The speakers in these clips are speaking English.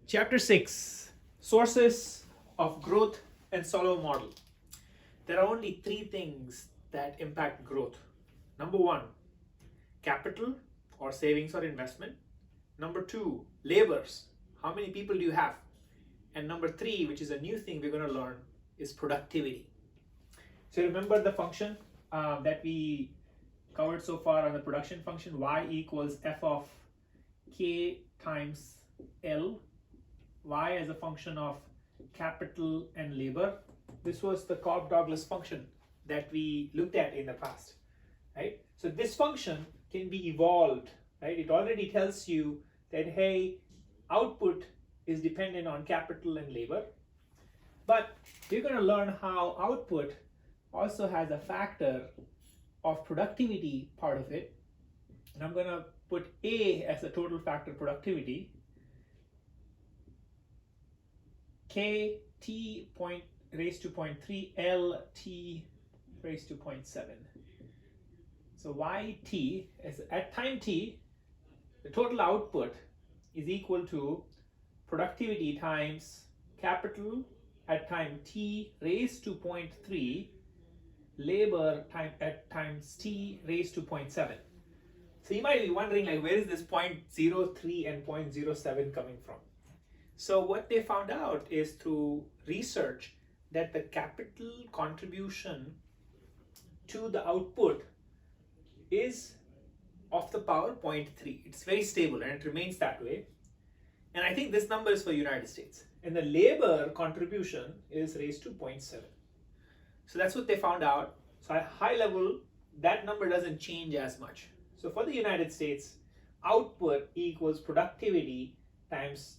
Chapter 6, Sources of Growth and Solow Model. There are only three things that impact growth. Number one, capital or savings or investment. Number two, labors. How many people do you have? And number three, which is a new thing we're going to learn, is productivity. So remember the function that we covered so far on the production function, y equals f of k times L, y as a function of capital and labor. This was the Cobb-Douglas function that we looked at in the past, right? So this function can be evolved, right? It already tells you that, hey, output is dependent on capital and labor, but we're going to learn how output also has a factor of productivity part of it, and I'm going to put A as the total factor productivity, k t point raised to 0.3 L t raised to 0.7. So yt is at time t, the total output is equal to productivity times capital at time t raised to 0.3 labor time at times t raised to 0.7. So you might be wondering, like, where is this 0.03 and 0.07 coming from? So what they found out is through research that the capital contribution to the output is of the power 0.3. It's very stable and it remains that way. And I think this number is for United States. And the labor contribution is raised to 0.7. So that's what they found out. So at high level, that number doesn't change as much. So for the United States, output equals productivity times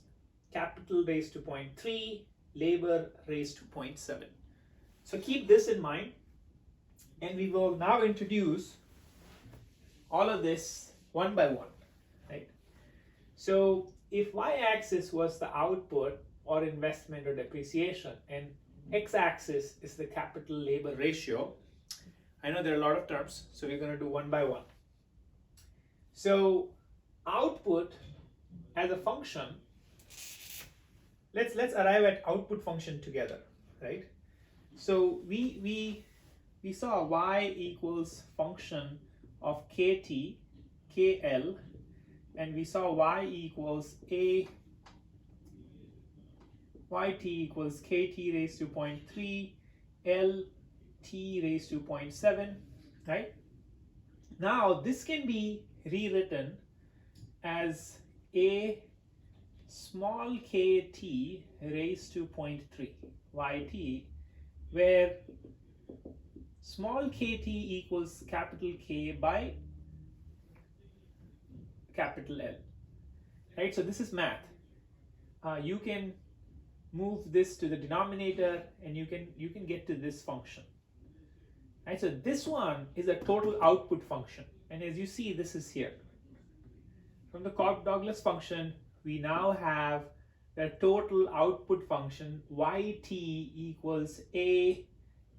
capital raised to 0.3, labor raised to 0.7. So keep this in mind, and we will now introduce all of this one by one, right? So if y-axis was the output or investment or depreciation, and x-axis is the capital labor ratio, I know there are a lot of terms, so we're going to do one by one. So output as a function, let's arrive at output function together, right? So we saw y equals function of kt, kl, and we saw y equals a, yt equals kt raised to 0.3, lt raised to 0.7, right? Now this can be rewritten as a small kt raised to 0.3 yt, where small kt equals capital K by capital L, right? So this is math. You can move this to the denominator and you can get to this function, right? So this one is a total output function, and as you see, this is here. From the Cobb-Douglas function, we now have the total output function yt equals a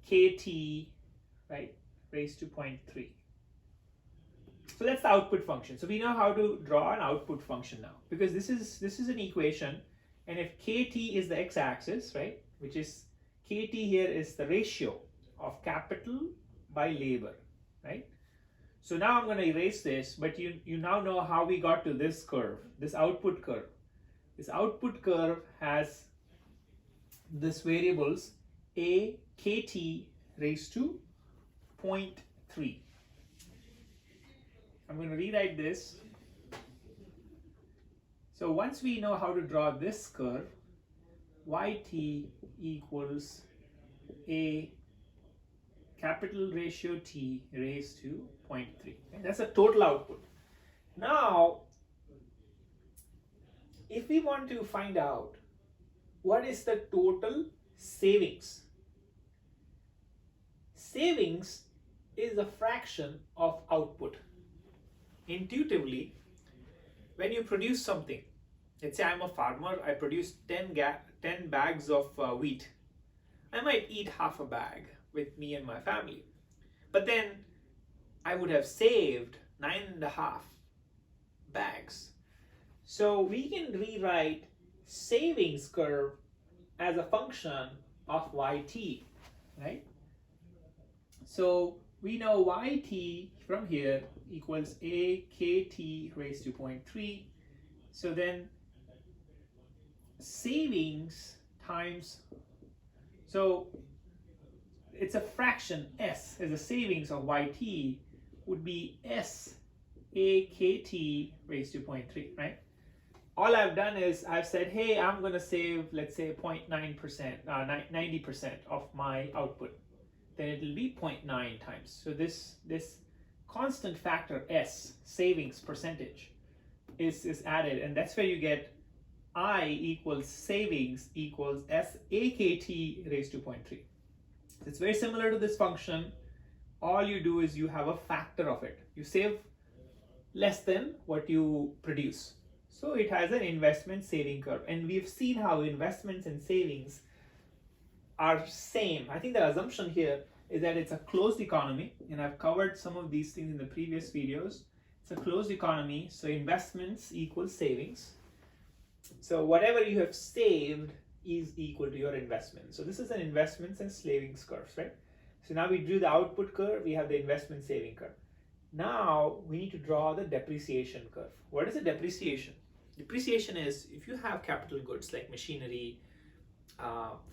kt, right, raised to 0.3. So that's the output function. So we know how to draw an output function now, because this is an equation, and if kt is the x-axis, right, which is kt here is the ratio of capital by labor, right? So now I'm going to erase this, but you now know how we got to this curve, this output curve. This output curve has this variables a kt raised to 0.3. I'm going to rewrite this. So once we know how to draw this curve, yt equals a capital ratio t raised to 0.3. And that's a total output. Now, if we want to find out what is the total savings, savings is a fraction of output. Intuitively, when you produce something, let's say I'm a farmer, I produce 10 bags of wheat. I might eat half a bag with me and my family, but then I would have saved 9.5 bags. So we can rewrite savings curve as a function of yt, right? So we know yt from here equals a kt raised to 0.3. So then savings times, so it's a fraction s as a savings of yt would be s a kt raised to 0.3, right? All I've done is I've said, hey, I'm going to save, let's say 0.9%, 90% of my output. Then it'll be 0.9 times. So this constant factor s, savings percentage, is added, and that's where you get I equals savings equals s akt raised to 0.3. So it's very similar to this function. All you do is you have a factor of it. You save less than what you produce. So it has an investment saving curve. And we've seen how investments and savings are same. I think the assumption here is that it's a closed economy, and I've covered some of these things in the previous videos. It's a closed economy, so investments equals savings. So whatever you have saved is equal to your investment. So this is an investments and savings curve, right? So now we drew the output curve, we have the investment saving curve. Now we need to draw the depreciation curve. What is a depreciation? Depreciation is if you have capital goods like machinery,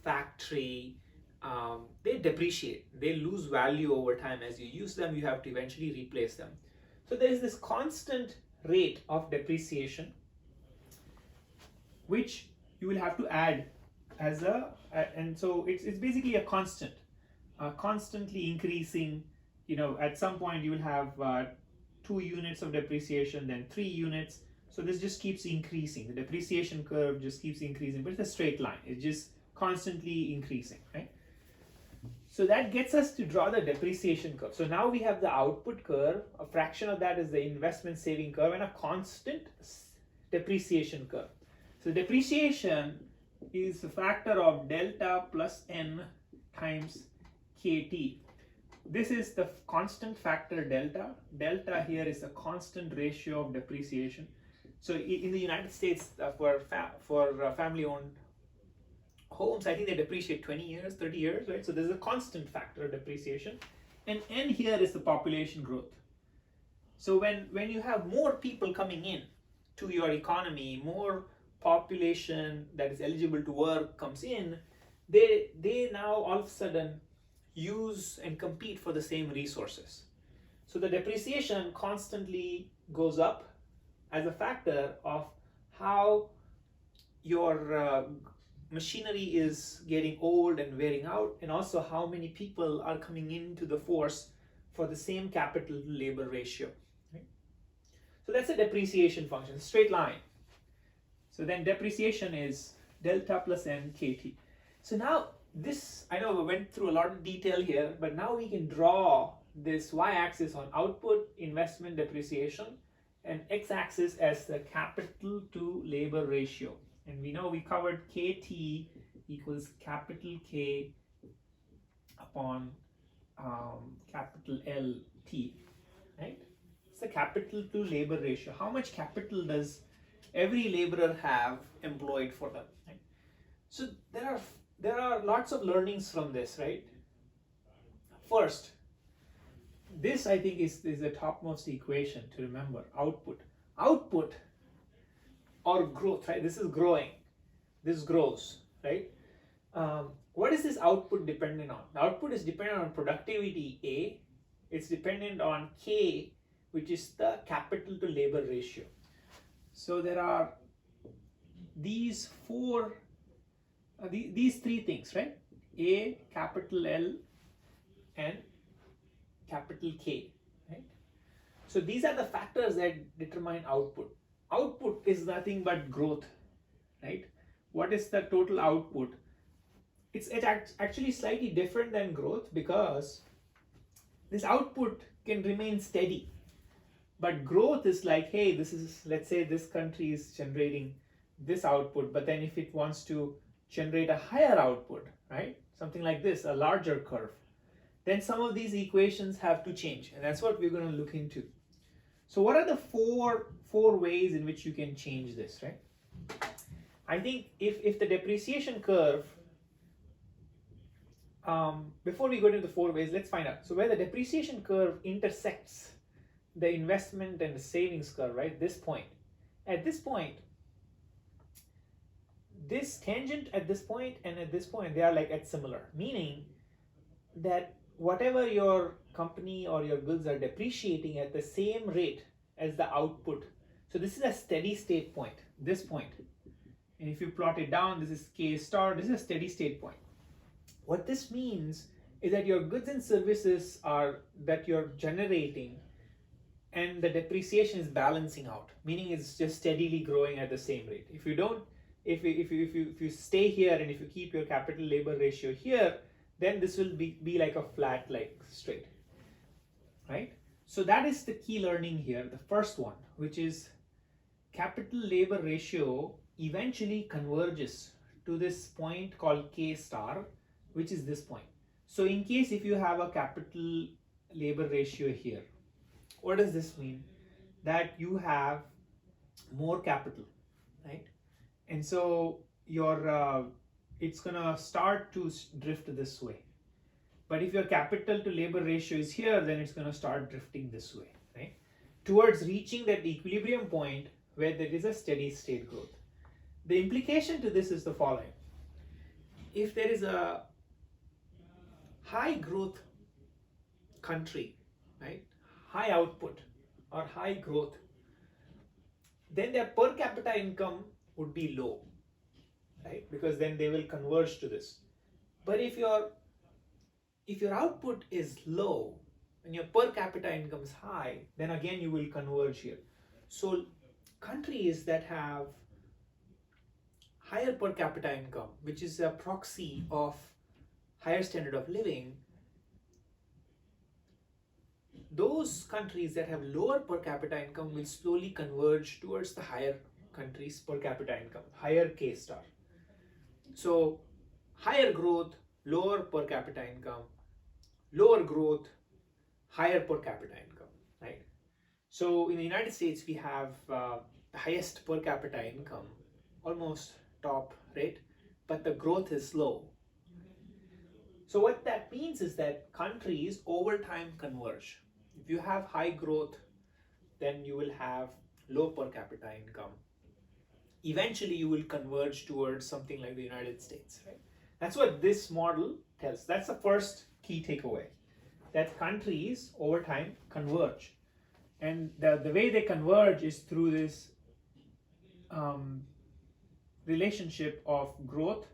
factory, they depreciate. They lose value over time. As you use them, you have to eventually replace them. So there is this constant rate of depreciation which you will have to add as a, and so it's basically a constant, constantly increasing. You know, at some point you will have 2 units of depreciation, then 3 units. So this just keeps increasing. The depreciation curve just keeps increasing, but it's a straight line. It's just constantly increasing, right? So that gets us to draw the depreciation curve. So now we have the output curve, a fraction of that is the investment saving curve, and a constant depreciation curve. So depreciation is a factor of delta plus n times kt. This is the constant factor delta. Delta here is a constant ratio of depreciation. So in the United States, for family-owned homes, I think they depreciate 20 years, 30 years, right? So there's a constant factor of depreciation. And n here is the population growth. So when you have more people coming in to your economy, more population that is eligible to work comes in, they now all of a sudden use and compete for the same resources. So the depreciation constantly goes up as a factor of how your machinery is getting old and wearing out, and also how many people are coming into the force for the same capital to labor ratio. Right? So that's a depreciation function, straight line. So then depreciation is delta plus n kt. So now this, I know we went through a lot of detail here, but now we can draw this y-axis on output, investment, depreciation, and x-axis as the capital to labor ratio. And we know we covered kt equals capital K upon capital LT, right? It's the capital to labor ratio. How much capital does every laborer have employed for them, right? So there are lots of learnings from this, right? First, this I think is the topmost equation to remember. Output or growth, right? This is growing, this grows, right? What is this output dependent on? The output is dependent on productivity A, it's dependent on K, which is the capital to labor ratio. So there are these these 3 things, right? A, capital L, and capital K, right? So these are the factors that determine output. Output is nothing but growth, right? What is the total output? It's actually slightly different than growth, because this output can remain steady. But growth is like, hey, this is, let's say this country is generating this output, but then if it wants to generate a higher output, right? Something like this, a larger curve, then some of these equations have to change, and that's what we're going to look into. So what are the four ways in which you can change this, right? I think if the depreciation curve, before we go into the 4 ways, let's find out. So where the depreciation curve intersects the investment and the savings curve, right? This point. At this point, this tangent at this point and at this point, they are like at similar, meaning that whatever your company or your goods are depreciating at the same rate as the output. So this is a steady state point, this point. And if you plot it down, this is K star, this is a steady state point. What this means is that your goods and services are that you're generating and the depreciation is balancing out, meaning it's just steadily growing at the same rate. If you don't, if you stay here and if you keep your capital labor ratio here, then this will be like a flat, like straight, right? So that is the key learning here, the first one, which is capital labor ratio eventually converges to this point called K star, which is this point. So in case if you have a capital labor ratio here, what does this mean? That you have more capital, right? And so your it's gonna start to drift this way. But if your capital to labor ratio is here, then it's gonna start drifting this way, right? Towards reaching that equilibrium point where there is a steady state growth. The implication to this is the following. If there is a high growth country, right, high output or high growth, then their per capita income would be low, right? Because then they will converge to this. But if your output is low and your per capita income is high, then again you will converge here. So countries that have higher per capita income, which is a proxy of higher standard of living, those countries that have lower per capita income will slowly converge towards the higher countries per capita income, higher K star. So higher growth, lower per capita income, lower growth, higher per capita income, right? So in the United States, we have the highest per capita income, almost top, right? But the growth is low. So what that means is that countries over time converge. If you have high growth, then you will have low per capita income. Eventually, you will converge towards something like the United States, right? That's what this model tells. That's the first key takeaway, that countries over time converge. And the way they converge is through this relationship of growth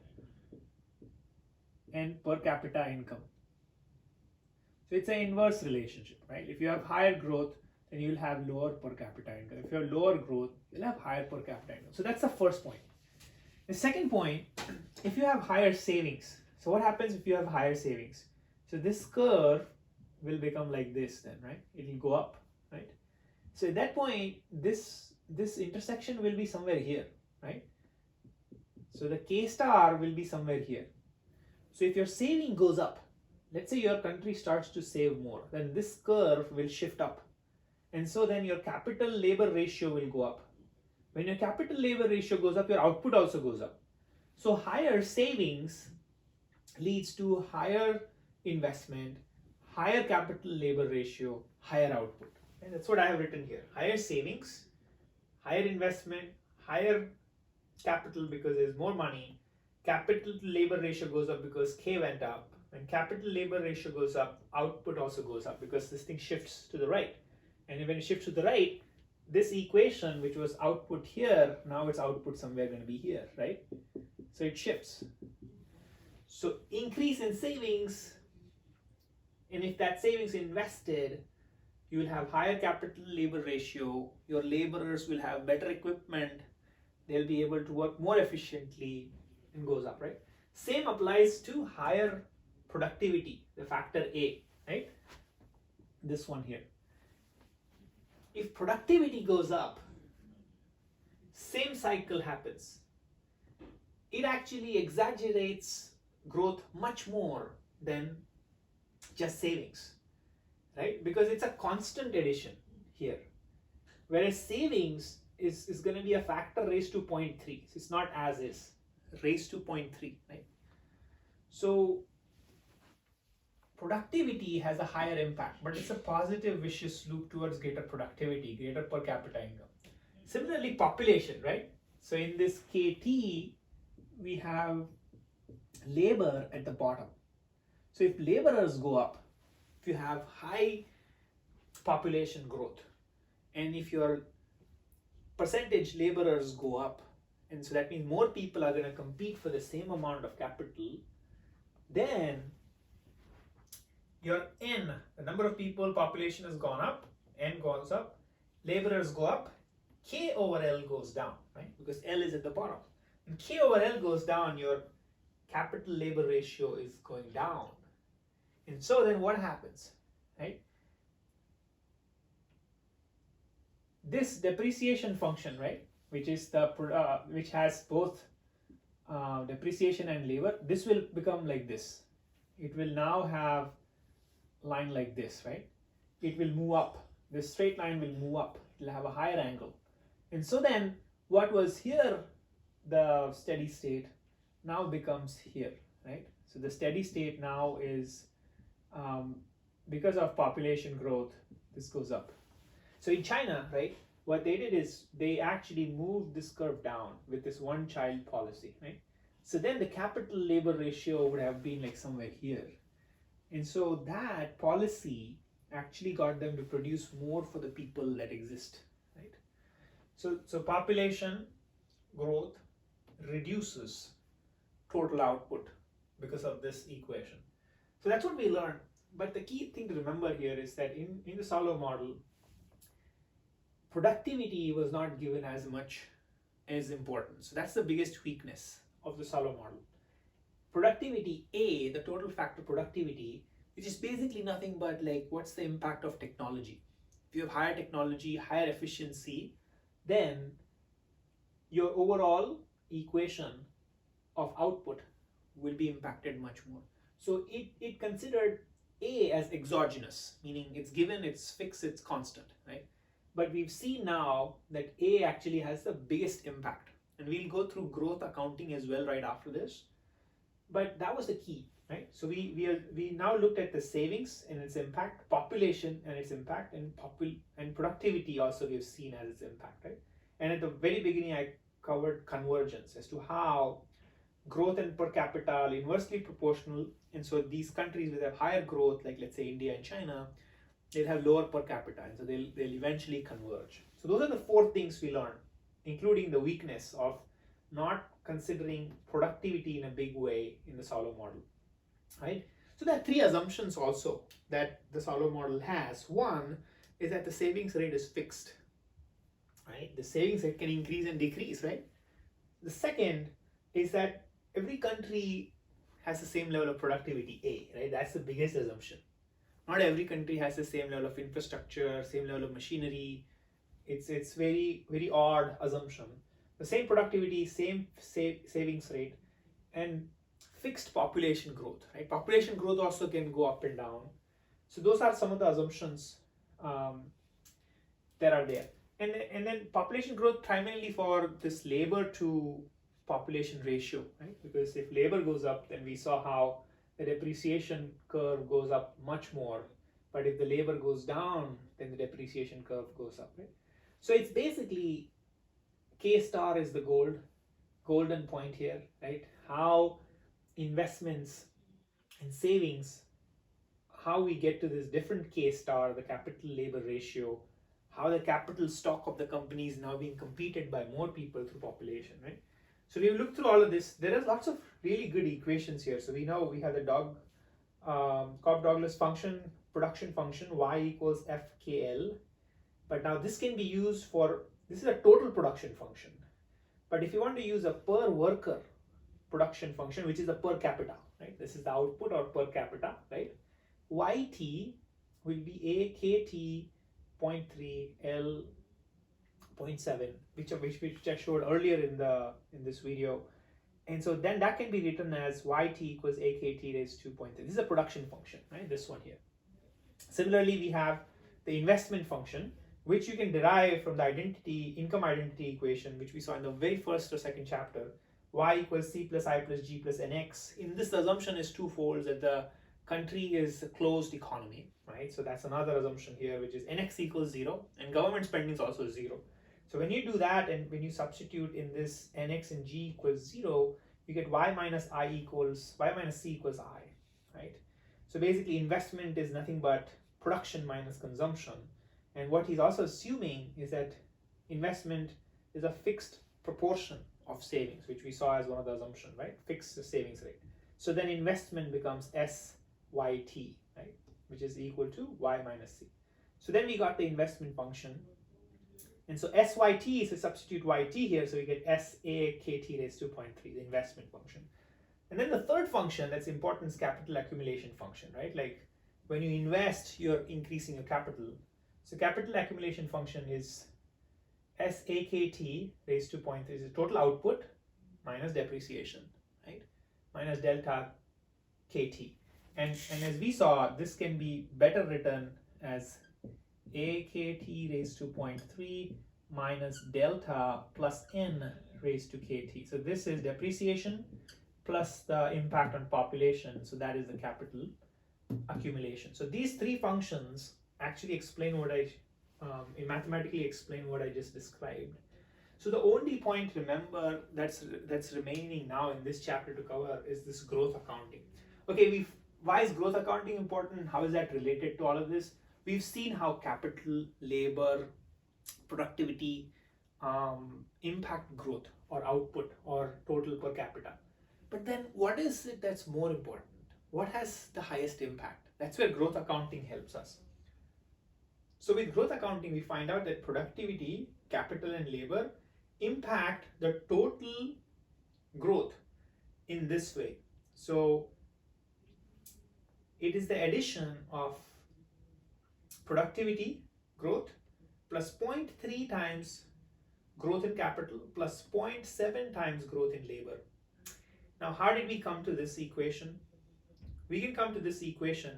and per capita income. So it's an inverse relationship, right? If you have higher growth, then you'll have lower per capita income. If you have lower growth, you'll have higher per capita income. So that's the first point. The second point, if you have higher savings, so what happens if you have higher savings? So this curve will become like this then, right? It will go up, right? So at that point, this intersection will be somewhere here, right? So the K star will be somewhere here. So if your saving goes up, let's say your country starts to save more, then this curve will shift up. And so then your capital labor ratio will go up. When your capital labor ratio goes up, your output also goes up. So higher savings leads to higher investment, higher capital labor ratio, higher output. And that's what I have written here. Higher savings, higher investment, higher capital because there's more money. Capital to labor ratio goes up because K went up. When capital labor ratio goes up, output also goes up because this thing shifts to the right. And when it shifts to the right, this equation, which was output here, now it's output somewhere going to be here, right? So it shifts. So increase in savings, and if that savings invested, you will have higher capital labor ratio, your laborers will have better equipment, they'll be able to work more efficiently, and goes up, right? Same applies to higher productivity, the factor A, right? This one here. If productivity goes up, same cycle happens. It actually exaggerates growth much more than just savings, right? Because it's a constant addition here. Whereas savings is going to be a factor raised to 0.3. So it's not as is, raised to 0.3, right? So productivity has a higher impact, but it's a positive vicious loop towards greater productivity, greater per capita income. Similarly, population, right? So in this KT, we have labor at the bottom. So if laborers go up, if you have high population growth, and if your percentage laborers go up, and so that means more people are going to compete for the same amount of capital, then your N, the number of people, population has gone up, N goes up, laborers go up, K over L goes down, right? Because L is at the bottom. And K over L goes down, your capital labor ratio is going down. And so then what happens, right? This depreciation function, right, which is the which has both depreciation and labor, this will become like this. It will now have line like this, right? It will move up. This straight line will move up. It will have a higher angle. And so then what was here, the steady state, now becomes here, right? So the steady state now is, because of population growth, this goes up. So in China, right, what they did is they actually moved this curve down with this one child policy, right? So then the capital labor ratio would have been like somewhere here. And so that policy actually got them to produce more for the people that exist, right? So population growth reduces total output because of this equation. So that's what we learned. But the key thing to remember here is that in the solow model, productivity was not given as much as importance. So that's the biggest weakness of the solow model. Productivity A, the total factor productivity, which is basically nothing but like what's the impact of technology. If you have higher technology, higher efficiency, then your overall equation of output will be impacted much more. So it considered A as exogenous, meaning it's given, it's fixed, it's constant, right? But we've seen now that A actually has the biggest impact. And we'll go through growth accounting as well right after this. But that was the key, right? So we now looked at the savings and its impact, population and its impact, and productivity also we've seen as its impact, right? And at the very beginning, I covered convergence as to how growth and per capita are inversely proportional. And so these countries with a higher growth, like let's say India and China, they'll have lower per capita, and so they'll eventually converge. So those are the 4 things we learned, including the weakness of not considering productivity in a big way in the solow model, right? So there are 3 assumptions also that the solow model has. One is that the savings rate is fixed, right? The savings rate can increase and decrease, right? The second is that every country has the same level of productivity A, right? That's the biggest assumption. Not every country has the same level of infrastructure, same level of machinery. It's very, very odd assumption. The same productivity, same savings rate, and fixed population growth, right? Population growth also can go up and down. So those are some of the assumptions that are there. And then population growth primarily for this labor to population ratio, right? Because if labor goes up, then we saw how the depreciation curve goes up much more. But if the labor goes down, then the depreciation curve goes up, right? So it's basically K star is the golden point here, right? How investments and savings, how we get to this different K star, the capital labor ratio, how the capital stock of the company is now being competed by more people through population, right? So we've looked through all of this. There are lots of really good equations here. So we know we have the Cobb-Douglas function, production function, y equals FKL. But now this can be used for, this is a total production function. But if you want to use a per worker production function, which is the per capita, right? This is the output or per capita, right? YT will be AKT 0.3 L 0.7, which I showed earlier in this video. And so then that can be written as YT equals AKT raised to 0.3. This is a production function, right? This one here. Similarly, we have the investment function, which you can derive from the income identity equation, which we saw in the very first or second chapter. Y equals C plus I plus G plus NX. In this, the assumption is twofold, that the country is a closed economy, right? So that's another assumption here, which is NX equals 0, and government spending is also 0. So when you do that, and when you substitute in this NX and G equals 0, you get Y minus C equals I, right? So basically, investment is nothing but production minus consumption. And what he's also assuming is that investment is a fixed proportion of savings, which we saw as one of the assumptions, right? Fixed savings rate. So then investment becomes SYT, right? Which is equal to Y minus C. So then we got the investment function. And so SYT, so substitute YT here, so we get SAKT raised to 0.3, the investment function. And then the third function that's important is capital accumulation function, right? Like when you invest, you're increasing your capital. So capital accumulation function is SAKT raised to 0.3 is total output minus depreciation, right? Minus delta KT. And as we saw, this can be better written as AKT raised to 0.3 minus delta plus N raised to KT. So this is depreciation plus the impact on population. So that is the capital accumulation. So these three functions actually explain what mathematically explain what I just described. So the only point, remember, that's remaining now in this chapter to cover is this growth accounting. Okay, why is growth accounting important? How is that related to all of this? We've seen how capital, labor, productivity impact growth or output or total per capita. But then what is it that's more important? What has the highest impact? That's where growth accounting helps us. So with growth accounting, we find out that productivity, capital, and labor impact the total growth in this way. So it is the addition of productivity growth plus 0.3 times growth in capital plus 0.7 times growth in labor. Now, how did we come to this equation? We can come to this equation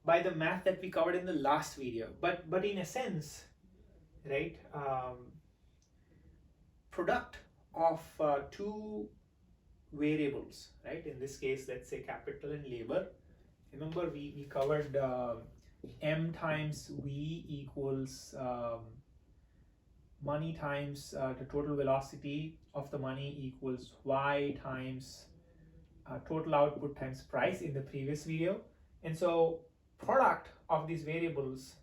by the math that we covered in the last video, but in a sense, right, product of two variables, right? In this case, let's say capital and labor. Remember, we covered M times V equals money times the total velocity of the money equals Y times total output times price in the previous video. And so product of these variables,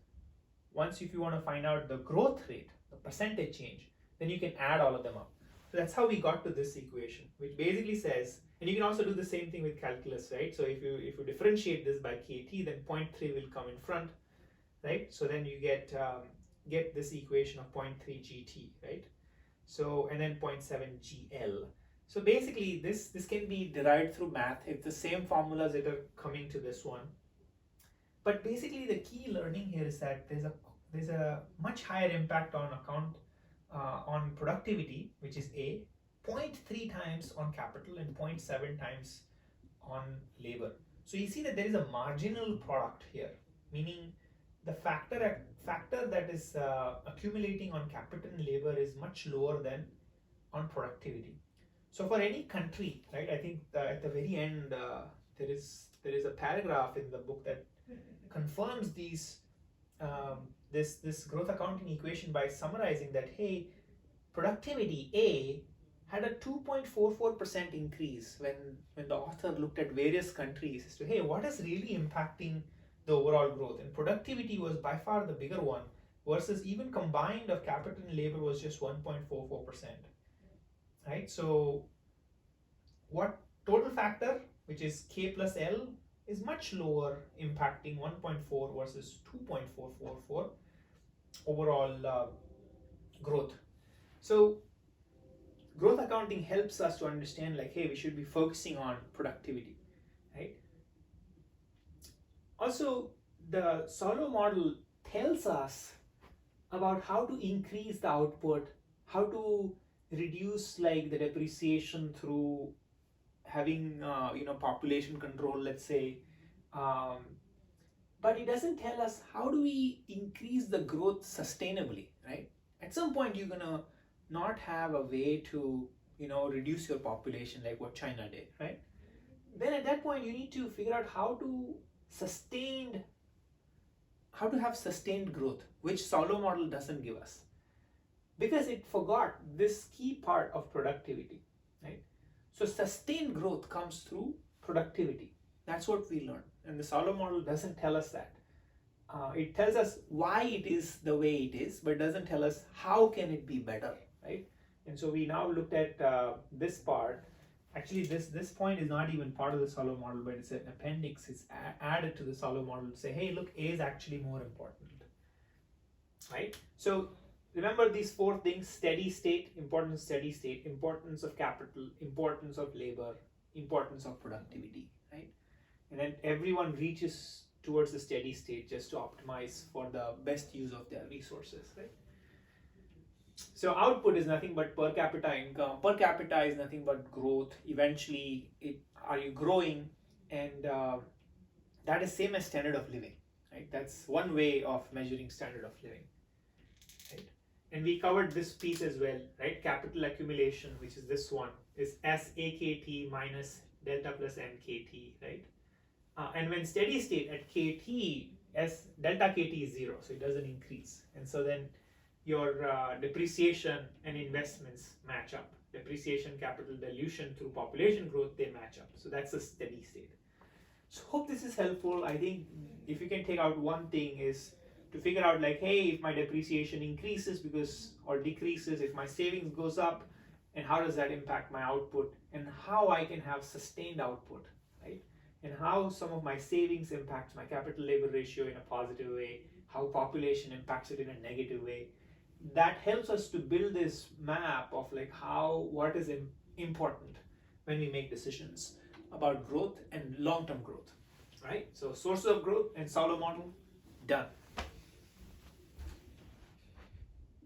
once if you want to find out the growth rate, the percentage change, then you can add all of them up. So that's how we got to this equation, which basically says, and you can also do the same thing with calculus, right? So if you differentiate this by KT, then 0.3 will come in front, right? So then you get this equation of 0.3 GT, right? So, and then 0.7 GL. So basically this can be derived through math. It's the same formulas that are coming to this one. But basically the key learning here is that there's a much higher impact on productivity, which is A, 0.3 times on capital and 0.7 times on labor. So you see that there is a marginal product here, meaning the factor that is accumulating on capital and labor is much lower than on productivity. So for any country, right, I think at the very end there is a paragraph in the book that confirms these this growth accounting equation by summarizing that, hey, productivity A had a 2.44% increase when the author looked at various countries as to, hey, what is really impacting the overall growth? And productivity was by far the bigger one, versus even combined of capital and labor was just 1.44%, right? So what total factor, which is K plus L, is much lower, impacting 1.4 versus 2.444 overall growth. So growth accounting helps us to understand, like, hey, we should be focusing on productivity, right? Also, the solow model tells us about how to increase the output, how to reduce like the depreciation through having population control, let's say, but it doesn't tell us how do we increase the growth sustainably, right? At some point you're gonna not have a way to, reduce your population like what China did, right? Then at that point you need to figure out how to have sustained growth, which solow model doesn't give us, because it forgot this key part of productivity, right? So sustained growth comes through productivity. That's what we learn, and the solow model doesn't tell us that. It tells us why it is the way it is, but doesn't tell us how can it be better, right? And so we now looked at this part. Actually, this point is not even part of the solow model, but it's an appendix. It's added to the solow model to say, hey, look, A is actually more important, right? So remember these four things: steady state, importance of steady state, importance of capital, importance of labor, importance of productivity, right? And then everyone reaches towards the steady state just to optimize for the best use of their resources, right? So output is nothing but per capita income. Per capita is nothing but growth. Eventually, are you growing? And that is same as standard of living, right? That's one way of measuring standard of living, right? And we covered this piece as well, right? Capital accumulation, which is this one, is SAKT minus delta plus MKT, right? And when steady state at KT, delta KT is 0, so it doesn't increase. And so then your depreciation and investments match up. Depreciation, capital dilution through population growth, they match up. So that's a steady state. So hope this is helpful. I think if you can take out one thing is to figure out like, hey, if my depreciation increases or decreases, if my savings goes up, and how does that impact my output, and how I can have sustained output, right? And how some of my savings impacts my capital labor ratio in a positive way, how population impacts it in a negative way. That helps us to build this map of like what is important when we make decisions about growth and long-term growth, right? So sources of growth and solow model, done.